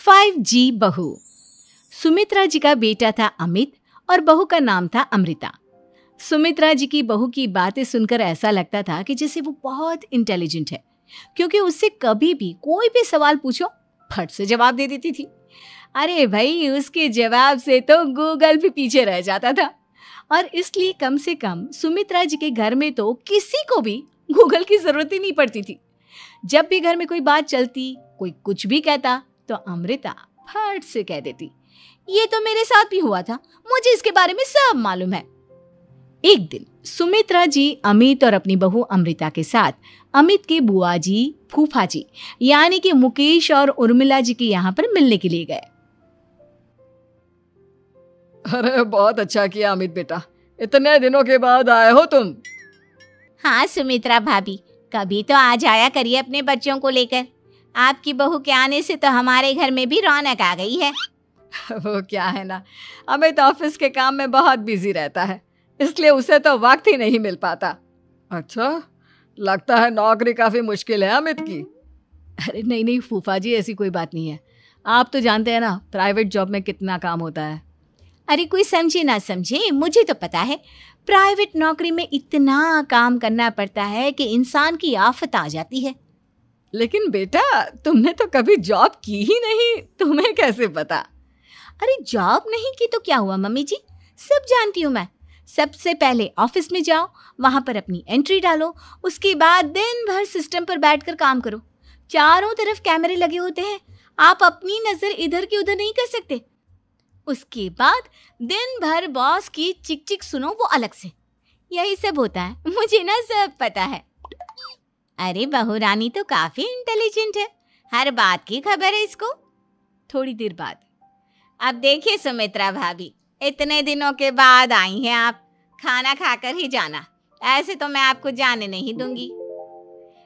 5G बहू। सुमित्रा जी का बेटा था अमित और बहू का नाम था अमृता। सुमित्रा जी की बहू की बातें सुनकर ऐसा लगता था कि जैसे वो बहुत इंटेलिजेंट है, क्योंकि उससे कभी भी कोई भी सवाल पूछो फट से जवाब दे देती थी। अरे भाई, उसके जवाब से तो गूगल भी पीछे रह जाता था। और इसलिए कम से कम सुमित्रा जी के घर में तो किसी को भी गूगल की जरूरत ही नहीं पड़ती थी। जब भी घर में कोई बात चलती, कोई कुछ भी कहता, तो अमृता फट से कह देती, ये तो मेरे साथ भी हुआ था, मुझे इसके बारे में सब मालूम है। एक दिन सुमित्रा जी अमित और अपनी बहू अमृता के साथ अमित के बुआ जी, फूफा जी यानी कि मुकेश और उर्मिला जी के यहाँ पर मिलने के लिए गए। अरे बहुत अच्छा किया अमित बेटा, इतने दिनों के बाद आए हो तुम। हाँ सुमित्रा भाभी, कभी तो आ जाया करिए अपने बच्चों को लेकर। आपकी बहू के आने से तो हमारे घर में भी रौनक आ गई है। वो क्या है ना, अमित ऑफिस के काम में बहुत बिजी रहता है, इसलिए उसे तो वक्त ही नहीं मिल पाता। अच्छा, लगता है नौकरी काफी मुश्किल है अमित की। अरे नहीं फूफा जी, ऐसी कोई बात नहीं है। आप तो जानते हैं ना प्राइवेट जॉब में कितना काम होता है। अरे कोई समझे ना समझे, मुझे तो पता है प्राइवेट नौकरी में इतना काम करना पड़ता है कि इंसान की आफत आ जाती है। लेकिन बेटा, तुमने तो कभी जॉब की ही नहीं, तुम्हें कैसे पता? अरे जॉब नहीं की तो क्या हुआ मम्मी जी, सब जानती हूँ मैं। सबसे पहले ऑफिस में जाओ, वहां पर अपनी एंट्री डालो, उसके बाद दिन भर सिस्टम पर बैठकर काम करो। चारों तरफ कैमरे लगे होते हैं, आप अपनी नजर इधर की उधर नहीं कर सकते। उसके बाद दिन भर बॉस की चिक चिक सुनो, वो अलग से। यही सब होता है, मुझे ना सब पता है। अरे बहू रानी तो काफी इंटेलिजेंट है, हर बात की खबर है इसको। थोड़ी देर बाद, अब देखिए सुमित्रा भाभी, इतने दिनों के बाद आई हैं आप, खाना खाकर ही जाना, ऐसे तो मैं आपको जाने नहीं दूंगी।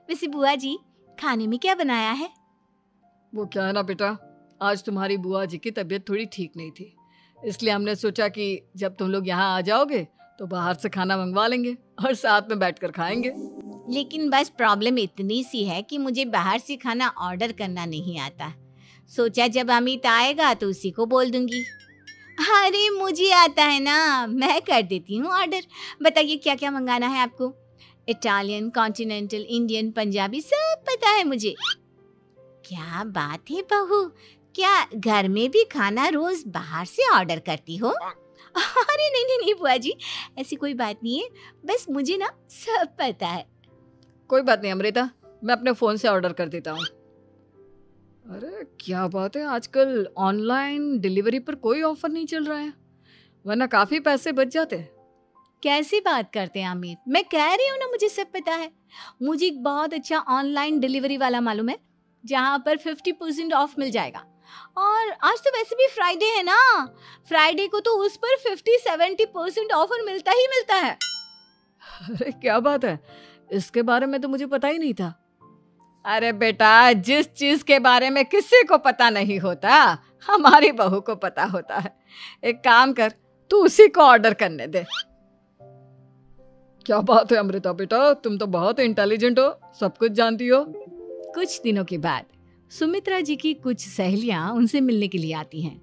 वैसे बुआ जी, खाने में क्या बनाया है? वो क्या है ना बेटा, आज तुम्हारी बुआ जी की तबीयत थोड़ी ठीक नहीं थी, इसलिए हमने सोचा कि जब तुम लोग यहाँ आ जाओगे तो बाहर से खाना मंगवा लेंगे और साथ में बैठकर खाएंगे। लेकिन बस प्रॉब्लम इतनी सी है कि मुझे बाहर से खाना ऑर्डर करना नहीं आता। सोचा जब अमित आएगा तो उसी को बोल दूंगी। अरे मुझे आता है ना, मैं कर देती हूँ ऑर्डर। बताइए क्या क्या मंगाना है आपको? इटालियन, कॉन्टिनेंटल, इंडियन, पंजाबी, सब पता है मुझे। क्या बात है बहू, क्या घर में भी खाना रोज बाहर से ऑर्डर करती हो? अरे नहीं बुआ जी, ऐसी कोई बात नहीं है, बस मुझे ना सब पता है। कोई बात नहीं अमृता, मैं अपने फोन से ऑर्डर कर देता हूँ। अरे क्या बात है, आजकल ऑनलाइन डिलीवरी पर कोई ऑफर नहीं चल रहा है, वरना काफी पैसे बच जाते हैं। कैसी बात करते हैं अमित, मैं कह रही हूँ ना मुझे सब पता है। मुझे एक बहुत अच्छा ऑनलाइन डिलीवरी वाला मालूम है, जहाँ पर 50% ऑफ मिल जाएगा। और आज तो वैसे भी फ्राइडे है ना, फ्राइडे को तो उस पर 50-70% ऑफर मिलता ही मिलता है। अरे क्या बात है, इसके बारे में तो मुझे पता ही नहीं था। अरे बेटा, जिस चीज के बारे में किसी को पता नहीं होता, हमारी बहू को पता होता है। एक काम कर, तू उसी को ऑर्डर करने दे। क्या बात है अमृता बेटा, तुम तो बहुत इंटेलिजेंट हो, सब कुछ जानती हो। कुछ दिनों के बाद सुमित्रा जी की कुछ सहेलियां उनसे मिलने के लिए आती हैं।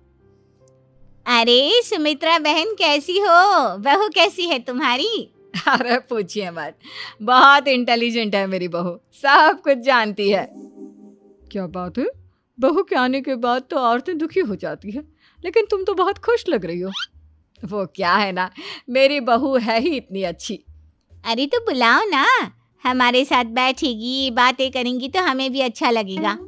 अरे सुमित्रा बहन कैसी हो, बहू कैसी है तुम्हारी? अरे पूछिए मत, बहुत इंटेलिजेंट है मेरी बहू, सब कुछ जानती है। क्या बात है, बहू के आने के बाद तो औरतें दुखी हो जाती है, लेकिन तुम तो बहुत खुश लग रही हो। वो क्या है ना, मेरी बहू है ही इतनी अच्छी। अरे तो बुलाओ ना, हमारे साथ बैठेगी, बातें करेंगी तो हमें भी अच्छा लगेगा।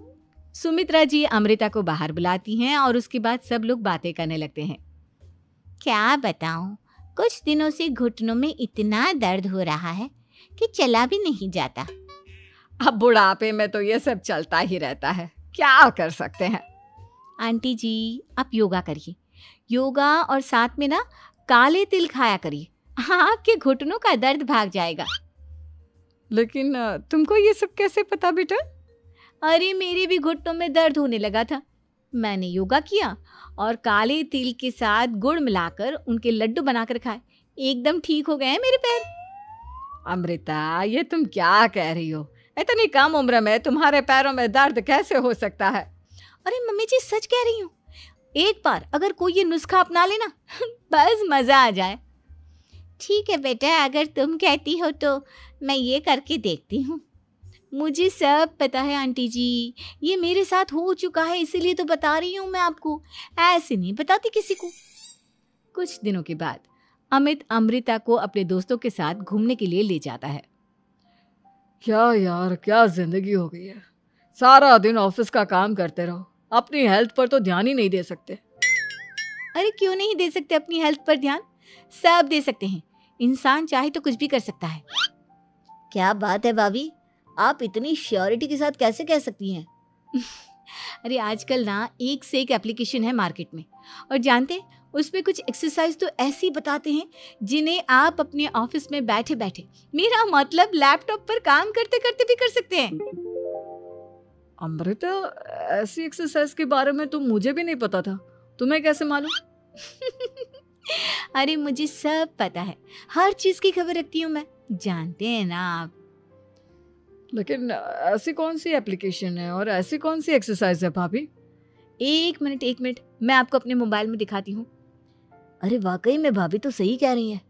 सुमित्रा जी अमृता को बाहर बुलाती हैं और उसके बाद सब लोग बातें करने लगते हैं। क्या बताऊं, कुछ दिनों से घुटनों में इतना दर्द हो रहा है कि चला भी नहीं जाता। अब बुढ़ापे में तो ये सब चलता ही रहता है, क्या कर सकते हैं। आंटी जी, आप योगा करिए, योगा और साथ में ना काले तिल खाया करिए, आपके घुटनों का दर्द भाग जाएगा। लेकिन तुमको ये सब कैसे पता बेटा? अरे मेरे भी घुटनों में दर्द होने लगा था, मैंने योगा किया और काले तिल के साथ गुड़ मिलाकर उनके लड्डू बनाकर खाए, एकदम ठीक हो गए हैं मेरे पैर। अमृता, ये तुम क्या कह रही हो? इतनी कम उम्र में तुम्हारे पैरों में दर्द कैसे हो सकता है? अरे मम्मी जी सच कह रही हूँ, एक बार अगर कोई ये नुस्खा अपना लेना बस मजा आ जाए। ठीक है बेटा, अगर तुम कहती हो तो मैं ये करके देखती हूँ। मुझे सब पता है आंटी जी, ये मेरे साथ हो चुका है, इसीलिए तो बता रही हूँ मैं आपको, ऐसे नहीं बताती किसी को। कुछ दिनों के बाद अमित अमृता को अपने दोस्तों के साथ घूमने के लिए ले जाता है। क्या यार, क्या जिंदगी हो गई है। सारा दिन ऑफिस का काम करते रहो, अपनी हेल्थ पर तो ध्यान ही नहीं दे सकते। अरे क्यों नहीं दे सकते अपनी हेल्थ पर ध्यान, सब दे सकते हैं। इंसान चाहे तो कुछ भी कर सकता है। क्या बात है भाभी, आप इतनी श्योरिटी के साथ कैसे कह सकती हैं? अरे आजकल ना एक से एक एप्लीकेशन है मार्केट में, और जानते उसमें कुछ एक्सरसाइज तो ऐसी बताते हैं जिन्हें आप अपने ऑफिस में बैठे बैठे, मेरा मतलब लैपटॉप पर काम करते करते भी कर सकते हैं। अमृता, ऐसी एक्सरसाइज के बारे में तो मुझे भी नहीं पता था, तुम्हें कैसे मालूम? अरे मुझे सब पता है, हर चीज की खबर रखती हूँ मैं, जानते हैं ना आप। लेकिन ऐसी कौन सी एप्लीकेशन है और ऐसी कौन सी एक्सरसाइज है भाभी? एक मिनट, मैं आपको अपने मोबाइल में दिखाती हूँ। अरे वाकई में भाभी तो सही कह रही हैं।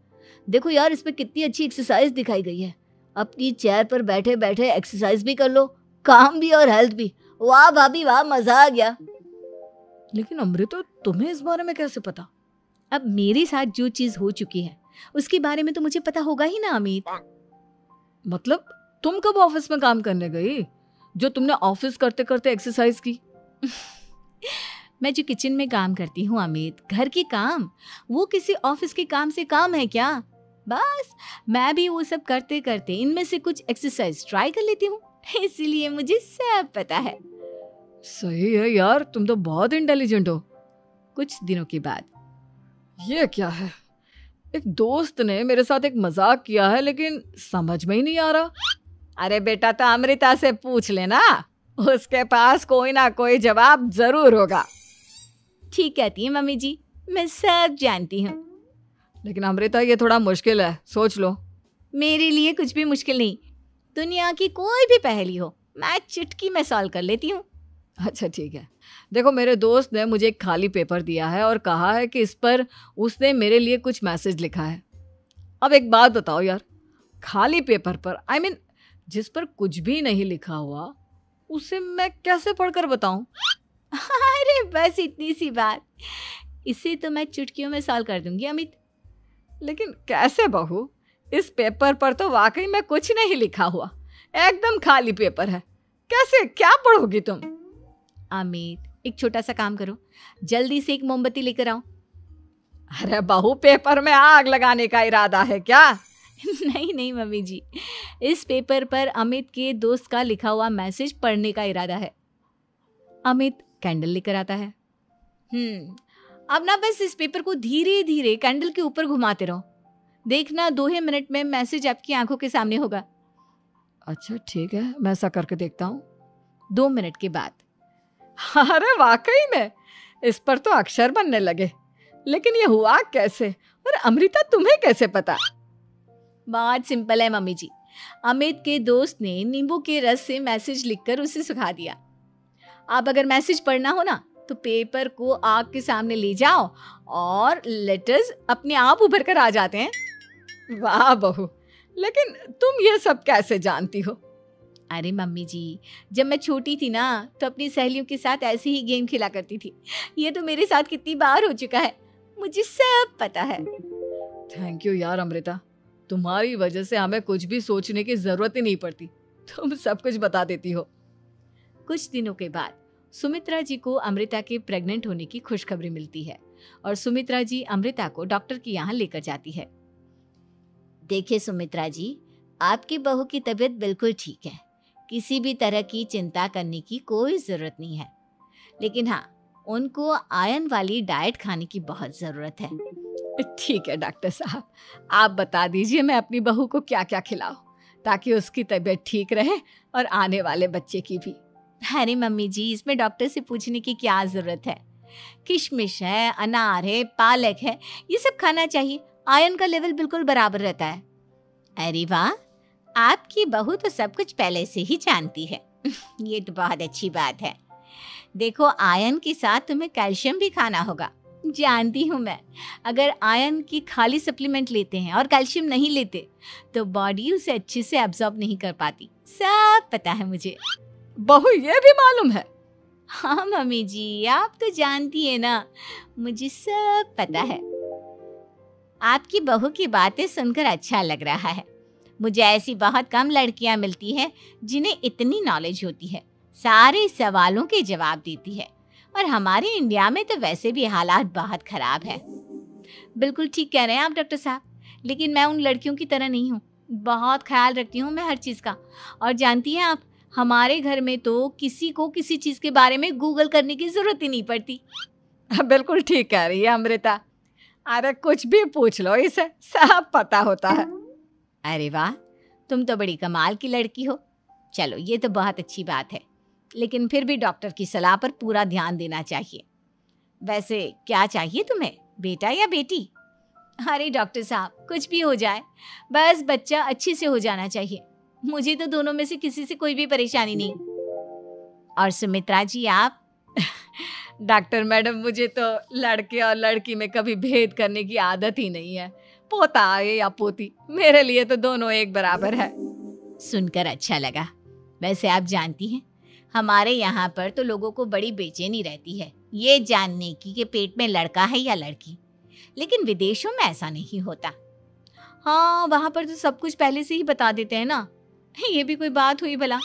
देखो यार, इसमें कितनी अच्छी एक्सरसाइज दिखाई गई है। अपनी चेयर पर बैठे बैठे एक्सरसाइज भी कर लो, काम भी और हेल्थ भी। वाह भाभी वाह, मजा आ गया। लेकिन अमृता, तुम्हें इस बारे में कैसे पता? अब मेरे साथ जो चीज हो चुकी है उसके बारे में तो मुझे पता होगा ही ना अमित। मतलब तुम कब ऑफिस में काम करने गई जो तुमने ऑफिस करते करते एक्सरसाइज की? मैं जो किचन में काम करती हूँ अमित, घर के काम, वो किसी ऑफिस के काम से काम है क्या? बस मैं भी वो सब करते करते इनमें से कुछ एक्सरसाइज ट्राई कर लेती हूँ, इसीलिए मुझे सब पता है। सही है यार, तुम तो बहुत इंटेलिजेंट हो। कुछ दिनों के बाद, ये क्या है, एक दोस्त ने मेरे साथ एक मजाक किया है लेकिन समझ में ही नहीं आ रहा। अरे बेटा, तो अमृता से पूछ लेना, उसके पास कोई ना कोई जवाब जरूर होगा। ठीक कहती है मम्मी जी, मैं सब जानती हूँ। लेकिन अमृता, ये थोड़ा मुश्किल है, सोच लो। मेरे लिए कुछ भी मुश्किल नहीं, दुनिया की कोई भी पहेली हो मैं चुटकी में सॉल्व कर लेती हूँ। अच्छा ठीक है, देखो मेरे दोस्त ने मुझे एक खाली पेपर दिया है और कहा है कि इस पर उसने मेरे लिए कुछ मैसेज लिखा है। अब एक बात बताओ यार, खाली पेपर पर, आई मीन जिस पर कुछ भी नहीं लिखा हुआ, उसे मैं कैसे पढ़कर बताऊं? अरे बस इतनी सी बात, इसे तो मैं चुटकियों में सॉल्व कर दूंगी अमित। लेकिन कैसे बहू, इस पेपर पर तो वाकई में कुछ नहीं लिखा हुआ, एकदम खाली पेपर है, कैसे, क्या पढ़ोगी तुम? अमित, एक छोटा सा काम करो, जल्दी से एक मोमबत्ती लेकर आओ। अरे बहू, पेपर में आग लगाने का इरादा है क्या? नहीं मम्मी जी, इस पेपर पर अमित के दोस्त का लिखा हुआ मैसेज पढ़ने का इरादा है। अमित कैंडल लेकर आता है। अब ना बस इस पेपर को धीरे धीरे कैंडल के ऊपर घुमाते रहो, देखना 2 ही मिनट में मैसेज आपकी आंखों के सामने होगा। अच्छा ठीक है, मैं ऐसा करके देखता हूँ। 2 मिनट के बाद, अरे वाकई में इस पर तो अक्षर बनने लगे, लेकिन ये हुआ कैसे? और अमृता, तुम्हें कैसे पता? बहुत सिंपल है मम्मी जी, अमित के दोस्त ने नींबू के रस से मैसेज लिखकर उसे सुखा दिया। अब अगर मैसेज पढ़ना हो ना, तो पेपर को आग के सामने ले जाओ और लेटर्स अपने आप उभर कर आ जाते हैं। वाह बहू, लेकिन तुम ये सब कैसे जानती हो? अरे मम्मी जी, जब मैं छोटी थी ना, तो अपनी सहेलियों के साथ ऐसे ही गेम खेला करती थी। ये तो मेरे साथ कितनी बार हो चुका है, मुझे सब पता है। थैंक यू यार अमृता, तुम्हारी वजह से हमें कुछ भी सोचने की जरूरत ही नहीं पड़ती, तुम सब कुछ बता देती हो। कुछ दिनों के बाद सुमित्रा जी को अमृता के प्रेग्नेंट होने की खुशखबरी मिलती है और सुमित्रा जी अमृता को डॉक्टर के यहाँ लेकर जाती है। देखिए सुमित्रा जी, आपकी बहू की तबीयत बिल्कुल ठीक है, किसी भी तरह की चिंता करने की कोई ज़रूरत नहीं है, लेकिन हाँ, उनको आयरन वाली डाइट खाने की बहुत ज़रूरत है। ठीक है डॉक्टर साहब, आप बता दीजिए मैं अपनी बहू को क्या क्या खिलाऊं ताकि उसकी तबीयत ठीक रहे और आने वाले बच्चे की भी। अरे मम्मी जी, इसमें डॉक्टर से पूछने की क्या ज़रूरत है, किशमिश है, अनार है, पालक है, ये सब खाना चाहिए, आयरन का लेवल बिल्कुल बराबर रहता है। अरे वाह, आपकी बहू तो सब कुछ पहले से ही जानती है। ये तो बहुत अच्छी बात है। देखो, आयरन के साथ तुम्हें कैल्शियम भी खाना होगा। जानती हूँ मैं, अगर आयरन की खाली सप्लीमेंट लेते हैं और कैल्शियम नहीं लेते तो बॉडी उसे अच्छे से एब्जॉर्ब नहीं कर पाती। सब पता है मुझे। बहू ये भी मालूम है? हाँ मम्मी जी, आप तो जानती है ना, मुझे सब पता है। आपकी बहू की बातें सुनकर अच्छा लग रहा है। मुझे ऐसी बहुत कम लड़कियां मिलती हैं जिन्हें इतनी नॉलेज होती है, सारे सवालों के जवाब देती है। और हमारे इंडिया में तो वैसे भी हालात बहुत खराब है। बिल्कुल ठीक कह रहे हैं आप डॉक्टर साहब, लेकिन मैं उन लड़कियों की तरह नहीं हूँ। बहुत ख्याल रखती हूँ मैं हर चीज़ का। और जानती हैं आप, हमारे घर में तो किसी को किसी चीज़ के बारे में गूगल करने की ज़रूरत ही नहीं पड़ती। बिल्कुल ठीक कह रही है अमृता। अरे कुछ भी पूछ लो, इसे सब पता होता है। अरे वाह, तुम तो बड़ी कमाल की लड़की हो। चलो, ये तो बहुत अच्छी बात है, लेकिन फिर भी डॉक्टर की सलाह पर पूरा ध्यान देना चाहिए। वैसे क्या चाहिए तुम्हें, बेटा या बेटी? अरे डॉक्टर साहब, कुछ भी हो जाए, बस बच्चा अच्छे से हो जाना चाहिए। मुझे तो दोनों में से किसी से कोई भी परेशानी नहीं। और सुमित्रा जी, आप? डॉक्टर मैडम, मुझे तो लड़के और लड़की में कभी भेद करने की आदत ही नहीं है। पोता आए या पोती, मेरे लिए तो दोनों एक बराबर है। सुनकर अच्छा लगा। वैसे आप जानती हैं, हमारे यहाँ पर तो लोगों को बड़ी बेचैनी रहती है ये जानने की कि पेट में लड़का है या लड़की, लेकिन विदेशों में ऐसा नहीं होता। हाँ, वहाँ पर तो सब कुछ पहले से ही बता देते हैं ना। ये भी कोई बात हुई भला?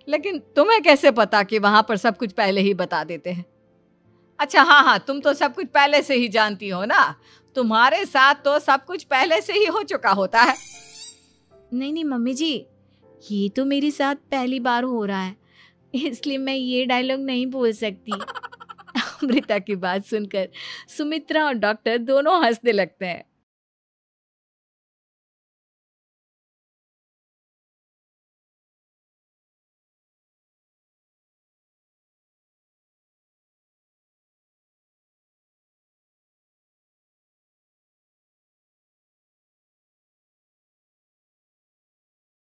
लेकिन तुम्हें कैसे पता कि वहां पर सब कुछ पहले ही बता देते हैं? अच्छा हाँ, तुम तो सब कुछ पहले से ही जानती हो ना। तुम्हारे साथ तो सब कुछ पहले से ही हो चुका होता है। नहीं मम्मी जी, ये तो मेरे साथ पहली बार हो रहा है, इसलिए मैं ये डायलॉग नहीं बोल सकती। अमृता की बात सुनकर सुमित्रा और डॉक्टर दोनों हंसने लगते हैं।